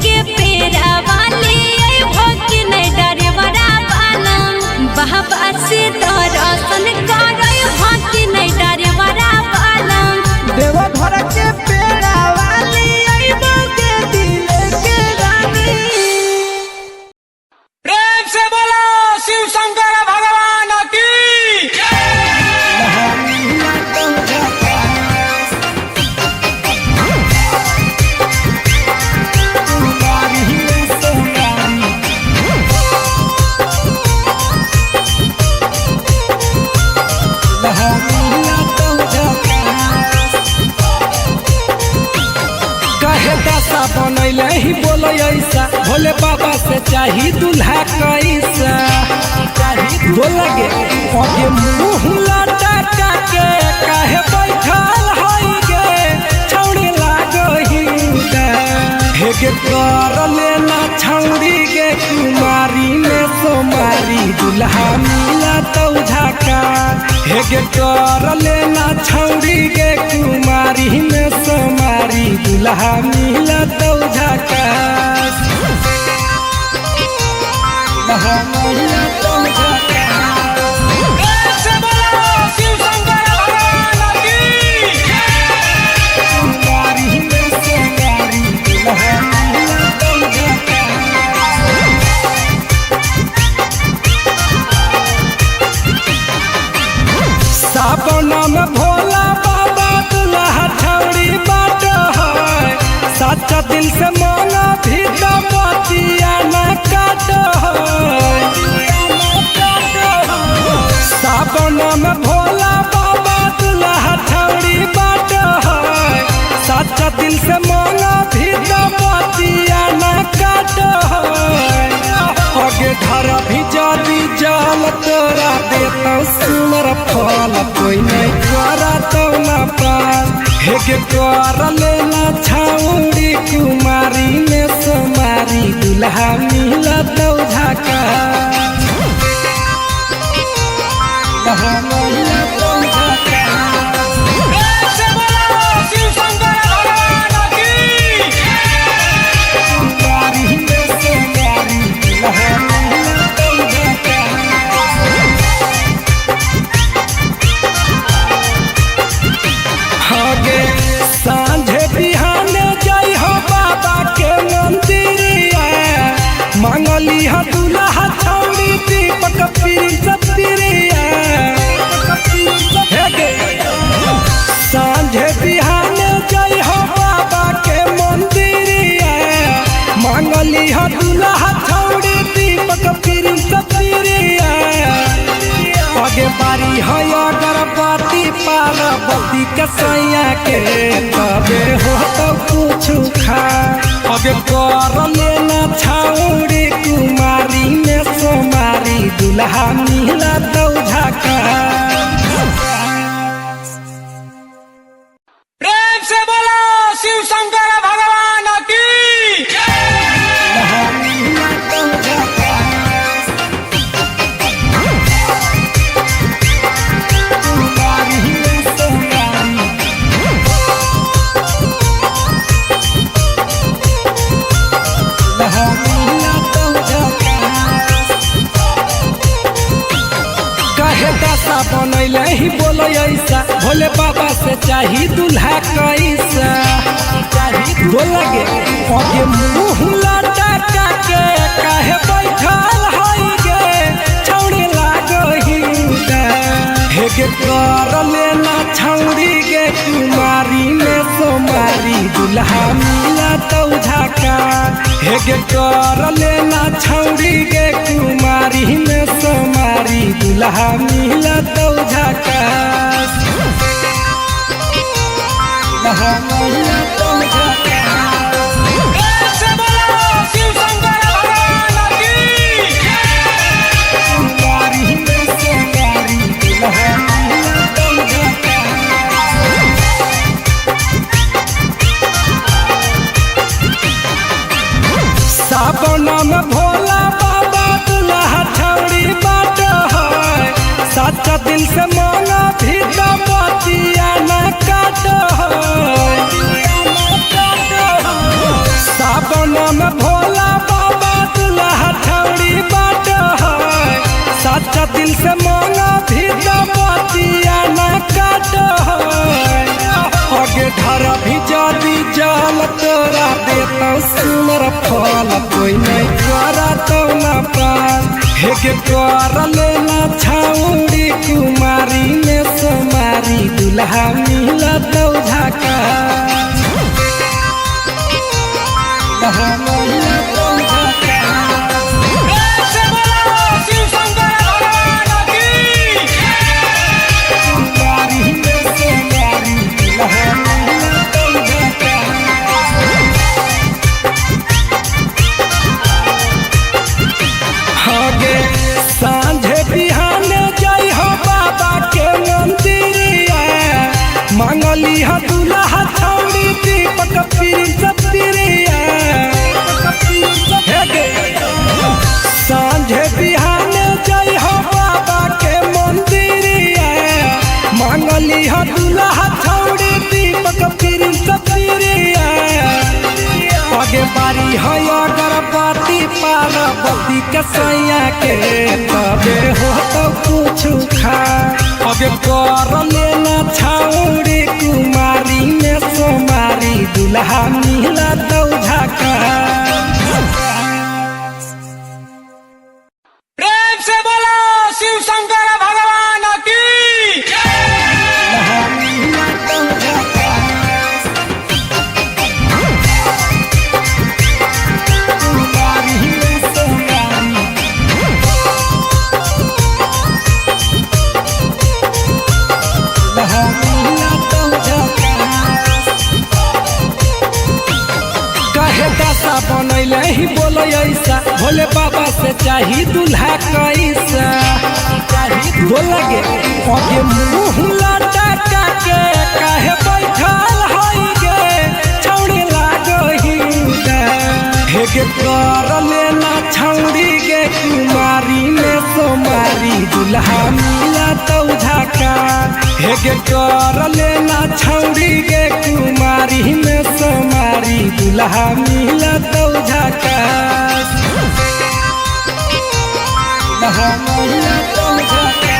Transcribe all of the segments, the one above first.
के पेरा वाली भक्ति नहीं डरे बड़ा बालम बाबा से दर्शन करे भक्ति नहीं डरे बड़ा बालम देवघर के पेड़ा वाली के दिल के रानी। प्रेम से बोलो शिव शंकर भगवान की बनैले ही बोलो ऐसा भोले बाबा से चाही दूल्हा कैसा बोला गे आगे मुँह लटका के काहे बैठल हई गे छौड़ी लागही हे गे कर लेना छौड़ी गे कुमारी में सोमारी दूल्हा मिला तो झका हे गे कर लेना छौड़ी गे कुमारी में सोमारी दूल्हा मिला तो झका दूल्हा मिला तो झका। प्रेम से बोलो शिव शंकर भगवान की कुमारी में सोमारी दूल्हा मिला तो झका। सावन में भोला बाबा दूल्हा छौड़ी बाट है सच्चा दिल से माना भी बतिया न काट है। सावन में भोला बाबा दूल्हा छौड़ी बाट है सच्चा दिल से माना भी बतिया न काट है। आगे घर भी जाती जाल तोरा देता सुनर फल कोई नहीं करा तो न पास हे गे कर लेना छौड़ी कुमारी में सोमारी दूल्हा मिला तो झका दूल्हा मिला तो झका। प्रेम से बोलो शिव शंकर भगवान की कुमारी में सोमारी दूल्हा मिला तो झका। आगे सांझे बिहान जय हो बाबा के मंदिरिया मांगली हा दूल्हा छौड़ी दीपक प्रिंस प्रिया सांझे बिहान जय हो बाबा के मंदिरिया मांगली हा दूल्हा छौड़ी दीपक प्रिंस प्रिया आगे बारी है अगरबत्ती पार्वती के सैया के तबे हो तो कुछ खा आगे कर लेना छौड़ी कुमारी में सोमारी दूल्हा मिला तो झका। प्रेम से बोलो शिव शंकर भगवान की दूल्हा मिला तो झका। कुमारी में सोमारी दूल्हा मिला तो झका। काहे दशा बनैले ही बोलो ऐसा भोले बाबा से चाही दूल्हा कैसा बोला गे आगे मुँह लटका के काहे बैठल हई गे छौड़ी लागही हे गे कर लेना छौड़ी गे कुमारी में सोमारी दूल्हा मिला तो झका हे गे कर लेना छौड़ी गे कुमारी में सोमारी दूल्हा मिला तो झका दूल्हा मिला तो झका। प्रेम से बोलो शिव शंकर भगवान की कुमारी में सोमारी दूल्हा मिला तो झका। सावन में भोला बाबा दूल्हा छौड़ी बाट है सच्चा दिल से माना भी बतिया न काट है। सावन में भोला बाबा दुल्हा ठौड़ी बाट है सच्चा दिल से मांगा भी बतिया न काट है आगे धरा भी जादी जाल तोरा देता सुनर फल कोई नहीं करा तो न पास हेगे कर लेना छाउड़ी कुमारी में समारी दुल्हा मिला तो झाका सांझे बिहाने जाई हो बाबा के मंदिरिया मांगली हो दुल्हा छौड़ी दीपक पिरिया सांझे बिहाने जाई हो बाबा के मंदिरिया मांगली हो दुल्हा छौड़ी दीपक पिरिया आगे बारी है अगरबत्ती पार्वती के सैया के तबे हो तो कुछ खा आगे कर लेना छौड़ी कुमारी में सोमारी दुल्हा मिला तो झाका प्रेम से बोलो शिव शंकर भगवान की बनैले ही बोलो ऐसा भोले बाबा से चाही दुल्हा कैसा बोलगे आगे मुँह लटा के काहे बैठल हई गे छौड़ी लागही हेगे कर लेना छौड़ी गे कुमारी में सोमारी दुल्हा मिला तो झाका हेगे कर लेना छौड़ी गे कुमारी में सोमारी दुल्हा मिला तो झाका दुल्हा मिला तो झाका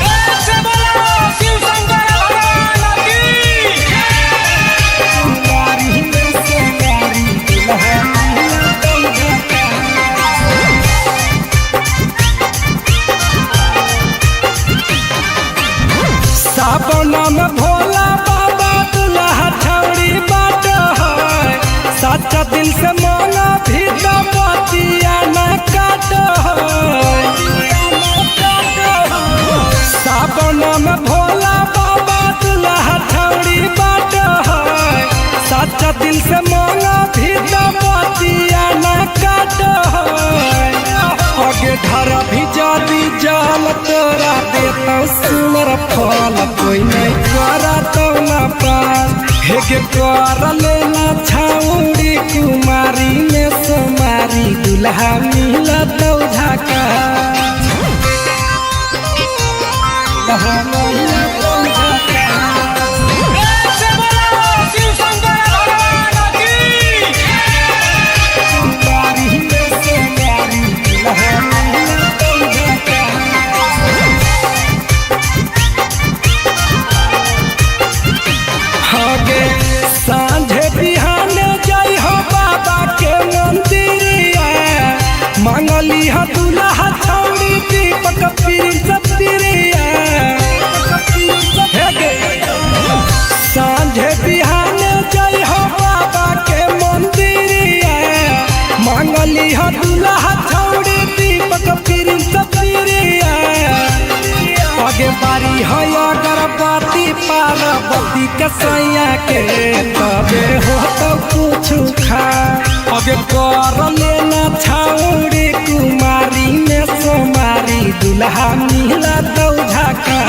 प्रेम से बोलो शिव शंकर भगवान की कुमारी में सोमारी दुल्हा मिला तो झाका सावन में भोला बाबा दुल्हा ठौड़ी बाट है सच्चा दिल से मांगा भी बतिया न काट है सावन में भोला बाबा दुल्हा ठौड़ी बाट है सच्चा दिल से मांगा भी बतिया न काट है आगे धरा भी जादी जाल तोरा देता सुनर फल कोई नहीं करा तो न पास हेगे कर लेना छौड़ी कुमारी में सोमारी दुल्हा मिला तो झाका दुल्हा मिला तो झाका प्रेम से बोलो शिव शंकर भगवान की कुमारी में सोमारी दुल्हा मिला तो झाका आगे सांझे बिहाने जाई हो बाबा के मंदिरिया मांगली हो दुल्हा छौड़ी दीपक पिरिया सांझे बिहाने जाई हो बाबा के मंदिरिया मांगली हो दुल्हा छौड़ी दीपक पिरिया आगे बारी है अगरबत्ती पार्वती के सैया के तबे हो तो कुछ खा आगे कर लेना छौड़ी कुमारी में सोमारी दुल्हा मिला तो झाका